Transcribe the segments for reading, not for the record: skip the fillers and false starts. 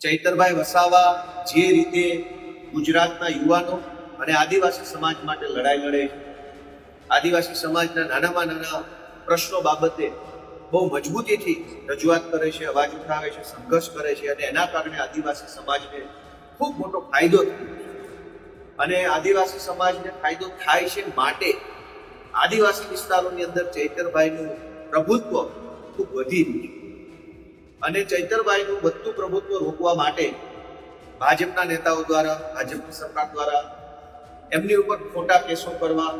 ચૈતરભાઈ વસાવા જે રીતે ગુજરાતના યુવાનો અને આદિવાસી સમાજ માટે લડાઈ લડે છે, આદિવાસી સમાજના નાનામાં નાના પ્રશ્નો બાબતે બહુ મજબૂતીથી રજૂઆત કરે છે, અવાજ ઉઠાવે છે, સંઘર્ષ કરે છે અને એના કારણે આદિવાસી સમાજને ખૂબ મોટો ફાયદો થયો છે. અને આદિવાસી સમાજને ફાયદો થાય છે માટે આદિવાસી વિસ્તારોની અંદર ચૈતરભાઈનું પ્રભુત્વ ખૂબ વધી રહ્યું છે. અને ચૈતરભાઈનું વધતું પ્રભુત્વ રોકવા માટે ભાજપના નેતાઓ દ્વારા, ભાજપની સરકાર દ્વારા એમની ઉપર ખોટા કેસો કરવા,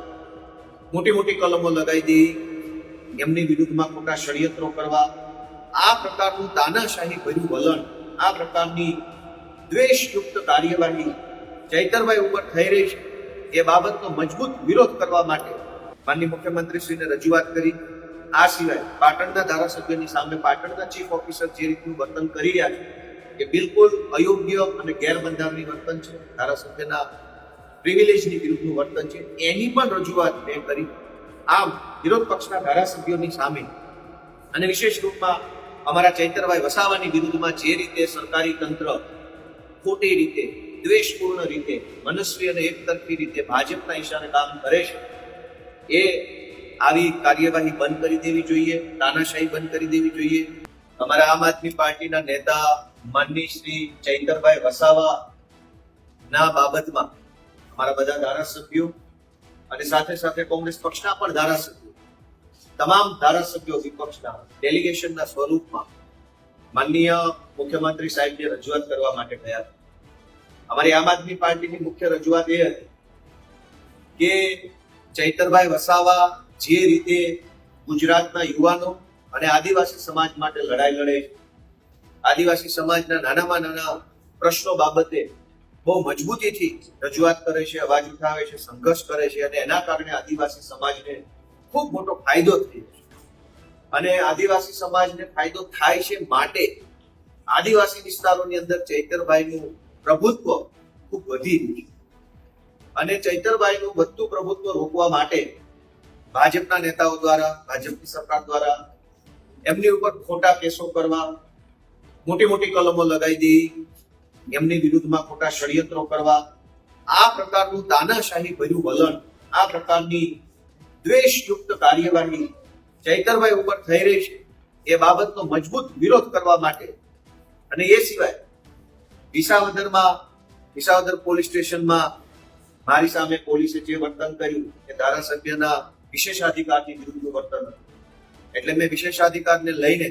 મોટી મોટી કલમો લગાવી દેવી, એમની વિરુદ્ધમાં ખોટા ષડયંત્રો કરવા, આ પ્રકારનું તાનાશાહી ભર્યું વલણ, આ પ્રકારની દ્વેષયુક્ત કાર્યવાહી ચૈતરભાઈ ઉપર થઈ રહી છે, એ બાબતનો મજબૂત વિરોધ કરવા માટે માનનીય મુખ્યમંત્રીશ્રીને રજૂઆત કરી. આ સિવાય પાટણના ધારાસભ્યની સામે પાટણના ચીફ ઓફિસર જે રીતનું વર્તન કરી રહ્યા છે એ બિલકુલ અયોગ્ય અને ગેરબંધારણીય વર્તન છે, ધારાસભ્યના પ્રિવિલેજની વિરુદ્ધનું વર્તન છે, એની પણ રજૂઆત મેં કરી. આમ વિરોધ પક્ષના ધારાસભ્યોની સામે અને વિશેષ રૂપમાં અમારા ચૈતરભાઈ વસાવાની વિરુદ્ધમાં જે રીતે સરકારી તંત્ર ખોટી રીતે, દ્વેષપૂર્ણ રીતે, મનસ્વી અને એકતરફી રીતે ભાજપના ઈશારે કામ કરે છે, એ આવી કાર્યવાહી બંધ કરી દેવી જોઈએ, તાનાશાહી બંધ કરી દેવી જોઈએ. અમારા આમ આદમી પાર્ટીના નેતા માનનીય શ્રી ચૈતરભાઈ વસાવા ના બાબતમાં અમારા બધા ધારાસભ્યો અને સાથે સાથે કોંગ્રેસ પક્ષના પણ ધારાસભ્યો, તમામ ધારાસભ્યો વિપક્ષના ડેલિગેશનના સ્વરૂપમાં માનનીય મુખ્યમંત્રી સાહેબને રજૂઆત કરવા માટે ગયા. અમારી આમ આદમી પાર્ટીની મુખ્ય રજૂઆત એ હતી કે ચૈતરભાઈ વસાવા જે રીતે ગુજરાતના યુવાનો અને આદિવાસી સમાજ માટે લડાઈ લડે છે, આદિવાસી સમાજના નાનામાં નાના પ્રશ્નો બાબતે બહુ મજબૂતીથી રજૂઆત કરે છે, અવાજ ઉઠાવે છે, સંઘર્ષ કરે છે અને એના કારણે આદિવાસી સમાજને ખૂબ મોટો ફાયદો થયો છે. અને આદિવાસી સમાજને ફાયદો થાય છે માટે આદિવાસી વિસ્તારોની અંદર ચૈતરભાઈનું પ્રભુત્વ ખૂબ વધી રહ્યું છે. અને ચૈતરભાઈનું વધતું પ્રભુત્વ રોકવા માટે ભાજપના નેતાઓ દ્વારા, ભાજપની સરકાર દ્વારા એમની ઉપર ખોટા કેસો કરવા, મોટી મોટી કલમો લગાવી દેવી, એમની વિરુદ્ધમાં ખોટા ષડયંત્રો કરવા, આ પ્રકારનું તાનાશાહી ભર્યું વલણ, આ પ્રકારની દ્વેષયુક્ત કાર્યવાહી ચૈતરભાઈ ઉપર થઈ રહી છે, એ બાબતનો મજબૂત વિરોધ કરવા માટે અને એ સિવાય વિસાવદર પોલીસ સ્ટેશનમાં મારી સામે પોલીસે જે વર્તન કર્યું એ ધારાસભ્યના વિશેષાધિકારની વિરુદ્ધનું વર્તન હતું. એટલે મેં વિશેષાધિકારને લઈને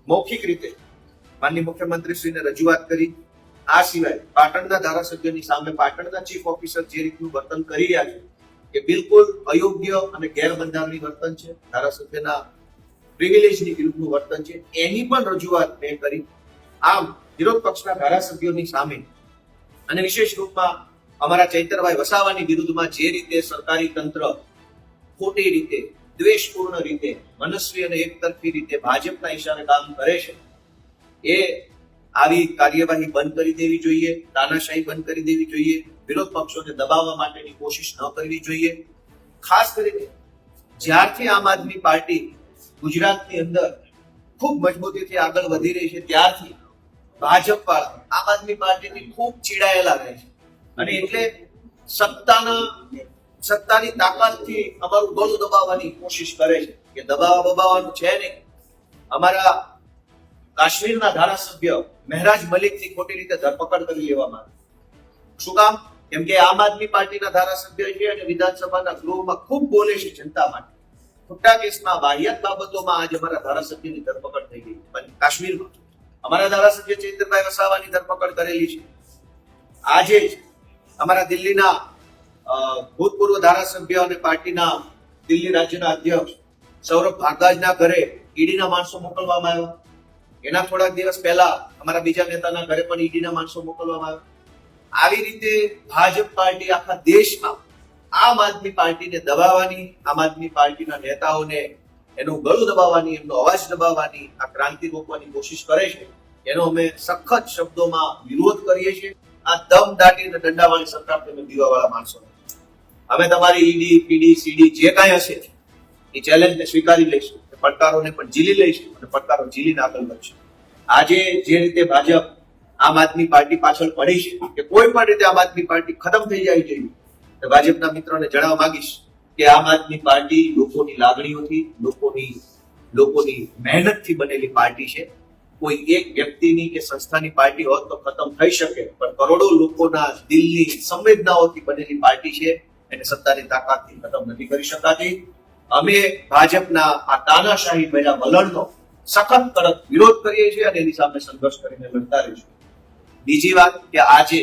મૌખિક રીતે માનનીય મુખ્યમંત્રીશ્રીને રજૂઆત કરી. આ સિવાય પાટણના ધારાસભ્યની સામે પાટણના ચીફ ઓફિસર જે રીતનું વર્તન કરી રહ્યા છે એ બિલકુલ અયોગ્ય અને ગેરબંધારણીય વર્તન છે, ધારાસભ્યના પ્રિવિલેજની વિરુદ્ધનું વર્તન છે, એની પણ રજૂઆત મેં કરી. આમ વિરોધ પક્ષના ધારાસભ્યોની સામે અને વિશેષ રૂપમાં અમારા ચૈતરભાઈ વસાવાની વિરુદ્ધમાં જે રીતે સરકારી તંત્ર ખોટી રીતે, દ્વેષપૂર્ણ રીતે, મનસ્વી અને એકતરફી રીતે ભાજપના ઈશારે કામ કરે છે, એ આવી કાર્યવાહી બંધ કરી દેવી જોઈએ, તાનાશાહી બંધ કરી દેવી જોઈએ, વિરોધ પક્ષોને દબાવવા માટેની કોશિશ ન કરવી જોઈએ. ખાસ કરીને જ્યારથી આમ આદમી પાર્ટી ગુજરાતની અંદર ખૂબ મજબૂતીથી આગળ વધી રહી છે, ત્યારથી ભાજપ વાળા આમ આદમી પાર્ટીથી ખૂબ ચીડાયેલા રહે છે અને એટલે સત્તાની તાકાતથી અમારું ગળું દબાવવાની કોશિશ કરે છે કે દબાવવાનું છે નહીં. અમારા કાશ્મીરના ધારાસભ્ય મહેરાજ મલિકની ખોટી રીતે ધરપકડ કરી લેવામાં આવી. શું કામ? કેમ કે આમ આદમી પાર્ટીના ધારાસભ્ય છે અને વિધાનસભાના ગૃહમાં ખૂબ બોલે છે જનતા માટે. ખોટા કેસમાં, વાહિયાત બાબતોમાં આજે અમારા ધારાસભ્યની ધરપકડ થઈ ગઈ. કાશ્મીરમાં અમારા ધારાસભ્ય ચૈતરભાઈ વસાવાની ધરપકડ કરેલી છે. આજે જ અમારા દિલ્હીના ભૂતપૂર્વ ધારાસભ્ય અને પાર્ટીના દિલ્હી રાજ્યના અધ્યક્ષ સૌરભ ભારદ્વાજના ઘરે ઈડીના માણસો મોકલવામાં આવ્યા. એના થોડાક દિવસ પહેલા અમારા બીજા નેતાના ઘરે પણ ઈડીના માણસો મોકલવામાં આવ્યા. આવી રીતે ભાજપ પાર્ટી આખા દેશમાં આમ આદમી પાર્ટીને દબાવવાની, આમ આદમી પાર્ટીના નેતાઓને એનું ગળું દબાવવાની, એમનો અવાજ દબાવવાની, આ ક્રાંતિ રોકવાની કોશિશ કરે છે. એનો અમે સખત શબ્દોમાં વિરોધ કરીએ છીએ. આ દમ દાટી અને દંડાવાળી સરકાર તમે દીવાવાળા માણસો, અમે તમારી ઈડી, પીડી, સીડી જે કાંઈ હશે એ ચેલેન્જને સ્વીકારી લઈશું, પડકારોને પણ ઝીલી લઈશું અને પડકારો ઝીલીને આગળ વધશું. આજે જે રીતે ભાજપ આમ આદમી પાર્ટી પાછળ પડી છે કે કોઈ પણ રીતે આમ આદમી પાર્ટી ખતમ થઈ જાય છે, તો ભાજપના મિત્રોને જણાવવા માંગીશ કે આમ આદમી પાર્ટી લોકોની લાગણીઓથી, લોકોની મહેનતથી બનેલી પાર્ટી છે. કોઈ એક વ્યક્તિની કે સંસ્થાની પાર્ટી હોત તો ખતમ થઈ શકે, પણ કરોડો લોકોના દિલની સંવેદનાઓથી બનેલી પાર્ટી છે. એને સત્તાની તાકાતથી ખતમ નથી કરી શકાતી. અમે ભાજપના આ તાનાશાહી ભર્યા વલણનો સખત કડક વિરોધ કરીએ છીએ અને એની સામે સંઘર્ષ કરીને લડતા રહીશું. બીજી વાત કે આજે